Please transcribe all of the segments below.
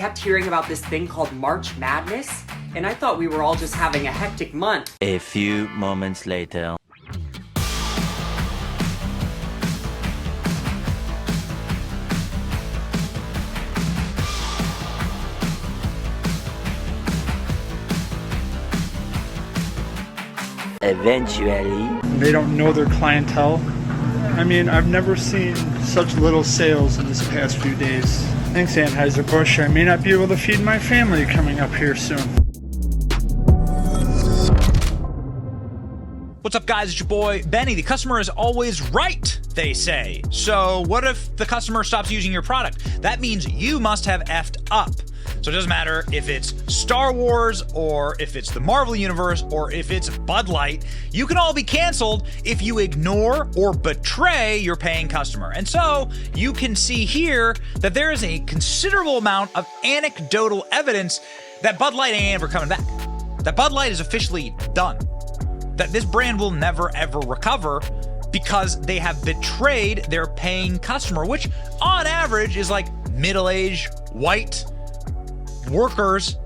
Kept hearing about this thing called March Madness, and I thought we were all just having a hectic month. A few moments later. Eventually. They don't know their clientele. I mean, I've never seen such little sales in this past few days. Thanks, Anheuser-Busch. I may not be able to feed my family coming up here soon. What's up, guys? It's your boy, Benny. The customer is always right, they say. So what if the customer stops using your product? That means you must have effed up. So it doesn't matter if it's Star Wars or if it's the Marvel Universe or if it's Bud Light. You can all be canceled if you ignore or betray your paying customer. And so you can see here that there is a considerable amount of anecdotal evidence that Bud Light ain't ever coming back. That Bud Light is officially done. That this brand will never ever recover because they have betrayed their paying customer, which on average is like middle-aged, white workers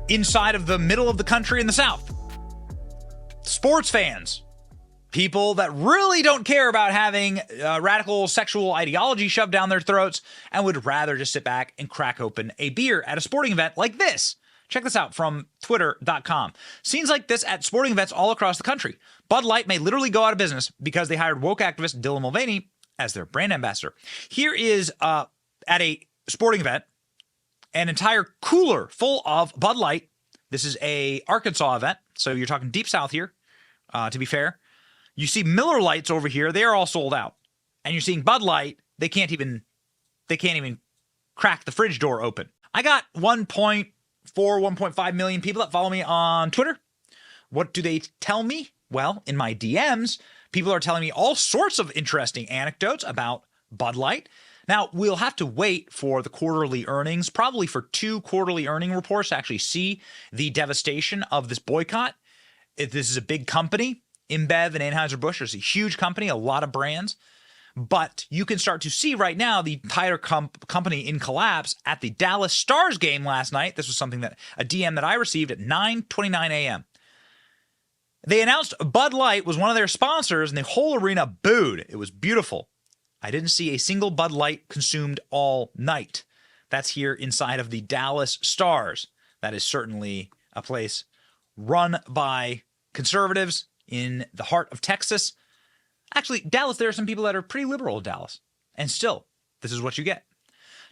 inside of the middle of the country in the South. Sports fans, people that really don't care about having radical sexual ideology shoved down their throats and would rather just sit back and crack open a beer at a sporting event like this. Check this out from twitter.com. Scenes like this at sporting events all across the country. Bud Light may literally go out of business because they hired woke activist Dylan Mulvaney as their brand ambassador. Here is at a sporting event, an entire cooler full of Bud Light. This is a Arkansas event, so you're talking deep south here, to be fair. You see Miller Lights over here. They are all sold out. And you're seeing Bud Light. They can't even crack the fridge door open. I got 1.5 million people that follow me on Twitter. What do they tell me? Well, in my DMs, people are telling me all sorts of interesting anecdotes about Bud Light. Now, we'll have to wait for the quarterly earnings, probably for 2 quarterly earning reports to actually see the devastation of this boycott. This is a big company. InBev and Anheuser-Busch is a huge company, a lot of brands. But you can start to see right now the entire company in collapse at the Dallas Stars game last night. This was something that a DM that I received at 9:29 a.m. They announced Bud Light was one of their sponsors, and the whole arena booed. It was beautiful. I didn't see a single Bud Light consumed all night. That's here inside of the Dallas Stars. That is certainly a place run by conservatives in the heart of Texas. Actually, Dallas, there are some people that are pretty liberal in Dallas. And still, this is what you get.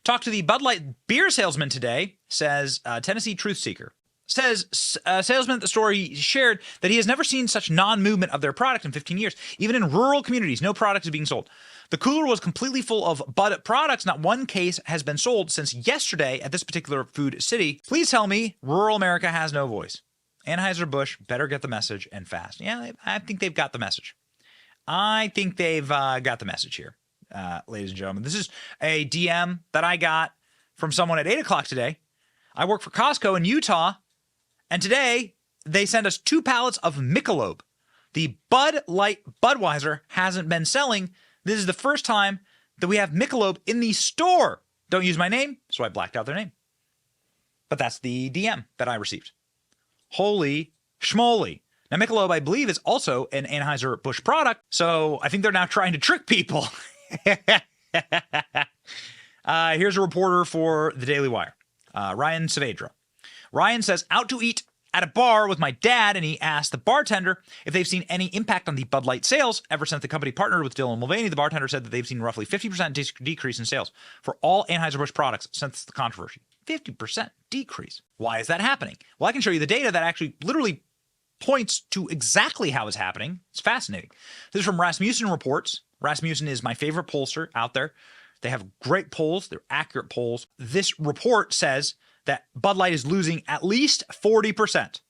Talk to the Bud Light beer salesman today, says Tennessee Truth Seeker. Says a salesman at the store, he shared that he has never seen such non-movement of their product in 15 years. Even in rural communities, no product is being sold. The cooler was completely full of Bud products. Not one case has been sold since yesterday at this particular food city. Please tell me rural America has no voice. Anheuser-Busch better get the message and fast. Yeah, I think they've got the message. I think they've got the message here, ladies and gentlemen. This is a DM that I got from someone at 8 o'clock today. I work for Costco in Utah, and today they sent us 2 pallets of Michelob. The Bud Light Budweiser hasn't been selling. This is the first time that we have Michelob in the store. Don't use my name, so I blacked out their name. But that's the DM that I received. Holy schmoly. Now, Michelob, I believe, is also an Anheuser-Busch product, so I think they're now trying to trick people. Here's a reporter for the Daily Wire, Ryan Saavedra. Ryan says, out to eat at a bar with my dad, and he asked the bartender if they've seen any impact on the Bud Light sales. Ever since the company partnered with Dylan Mulvaney, the bartender said that they've seen roughly 50% decrease in sales for all Anheuser-Busch products since the controversy. 50% decrease. Why is that happening? Well, I can show you the data that actually literally points to exactly how it's happening. It's fascinating. This is from Rasmussen Reports. Rasmussen is my favorite pollster out there. They have great polls. They're accurate polls. This report says that Bud Light is losing at least 40%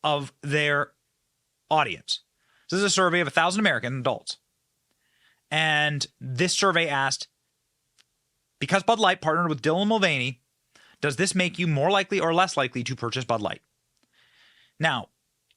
of their audience. This is a survey of 1,000 American adults. And this survey asked, because Bud Light partnered with Dylan Mulvaney, does this make you more likely or less likely to purchase Bud Light? Now,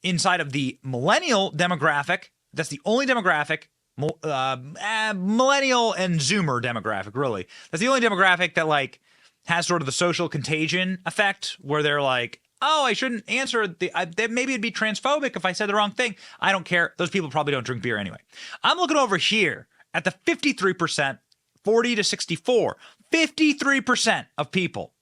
inside of the millennial demographic, that's the only demographic, millennial and Zoomer demographic, really. That's the only demographic that, like, has sort of the social contagion effect where they're like, oh, I shouldn't answer. Maybe it'd be transphobic if I said the wrong thing. I don't care. Those people probably don't drink beer anyway. I'm looking over here at the 53%, 40 to 64, 53% of people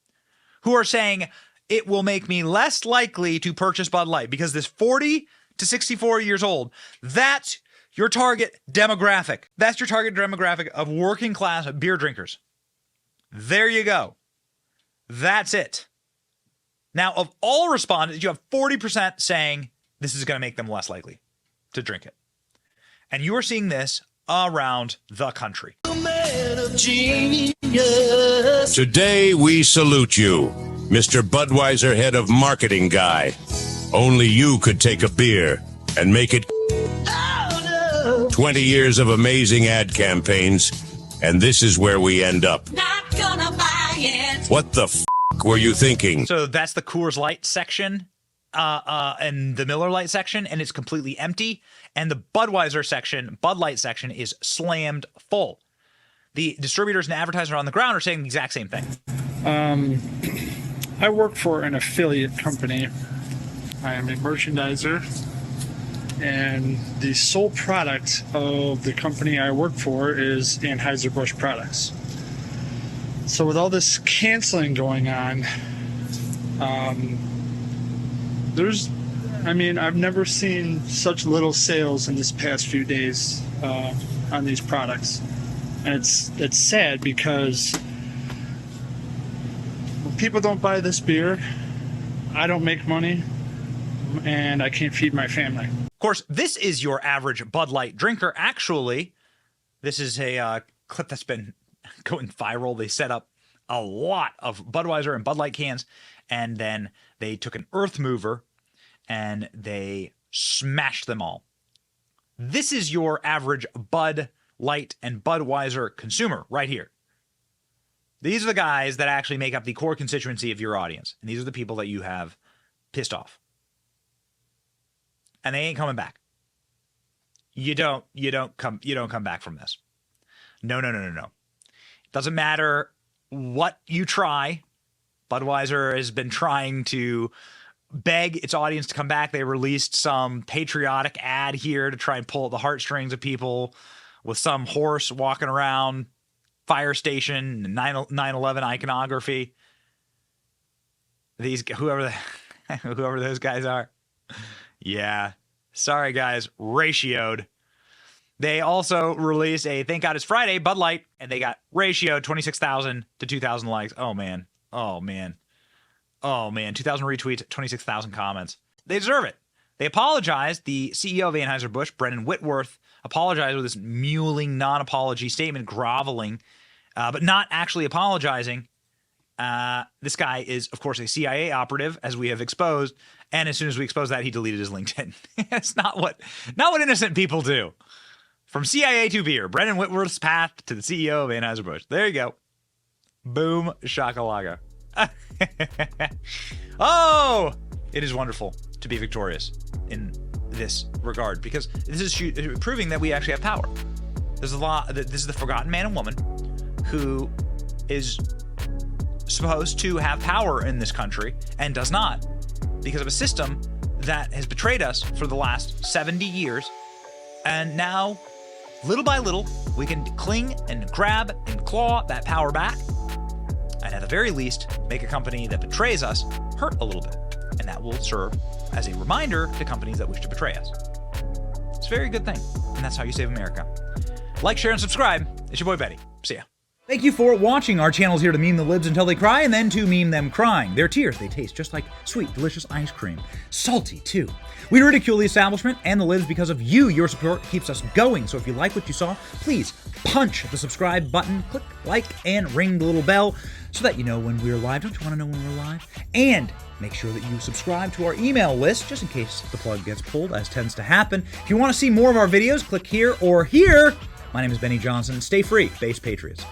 who are saying it will make me less likely to purchase Bud Light because this 40 to 64 years old, that's your target demographic. That's your target demographic of working class beer drinkers. There you go. That's it. Now, of all respondents, you have 40% saying this is going to make them less likely to drink it. And you are seeing this around the country. Today, we salute you, Mr. Budweiser head of marketing guy. Only you could take a beer and make it 20 years of amazing ad campaigns, and this is where we end up. Not gonna buy it. What the f*** were you thinking? So that's the Coors Light section and the Miller Lite section, and it's completely empty. And the Budweiser section, Bud Light section, is slammed full. The distributors and advertisers on the ground are saying the exact same thing. I work for an affiliate company. I am a merchandiser, and the sole product of the company I work for is Anheuser-Busch products. So with all this canceling going on, I've never seen such little sales in this past few days on these products. And it's sad because when people don't buy this beer, I don't make money, and I can't feed my family. Of course, this is your average Bud Light drinker. Actually, this is a clip that's been going viral. They set up a lot of Budweiser and Bud Light cans, and then they took an earth mover and they smashed them all. This is your average Bud Light and Budweiser consumer right here. These are the guys that actually make up the core constituency of your audience, and these are the people that you have pissed off. And they ain't coming back. You don't come back from this. No. It doesn't matter what you try. Budweiser has been trying to beg its audience to come back. They released some patriotic ad here to try and pull at the heartstrings of people with some horse walking around, fire station, 9/11 iconography. Whoever those guys are. Yeah. Sorry, guys. Ratioed. They also released a Thank God It's Friday Bud Light, and they got ratioed 26,000 to 2,000 likes. Oh, man. 2,000 retweets, 26,000 comments. They deserve it. They apologized. The CEO of Anheuser-Busch, Brendan Whitworth, apologized with this mewling non-apology statement, groveling, but not actually apologizing. This guy is, of course, a CIA operative, as we have exposed. And as soon as we exposed that, he deleted his LinkedIn. It's not what innocent people do. From CIA to beer, Brendan Whitworth's path to the CEO of Anheuser-Busch. There you go. Boom shakalaka. Oh, it is wonderful to be victorious in this regard, because this is proving that we actually have power. This is the forgotten man and woman who is supposed to have power in this country and does not, because of a system that has betrayed us for the last 70 years. And now, little by little, we can cling and grab and claw that power back, and at the very least, make a company that betrays us hurt a little bit. And that will serve as a reminder to companies that wish to betray us. It's a very good thing, and that's how you save America. Like, share, and subscribe. It's your boy Betty. See ya. Thank you for watching. Our channel is here to meme the libs until they cry, and then to meme them crying. They're tears. They taste just like sweet, delicious ice cream. Salty, too. We ridicule the establishment and the libs because of you. Your support keeps us going. So if you like what you saw, please punch the subscribe button, click like, and ring the little bell so that you know when we're live. Don't you want to know when we're live? And make sure that you subscribe to our email list, just in case the plug gets pulled, as tends to happen. If you want to see more of our videos, click here or here. My name is Benny Johnson. Stay free, base patriots.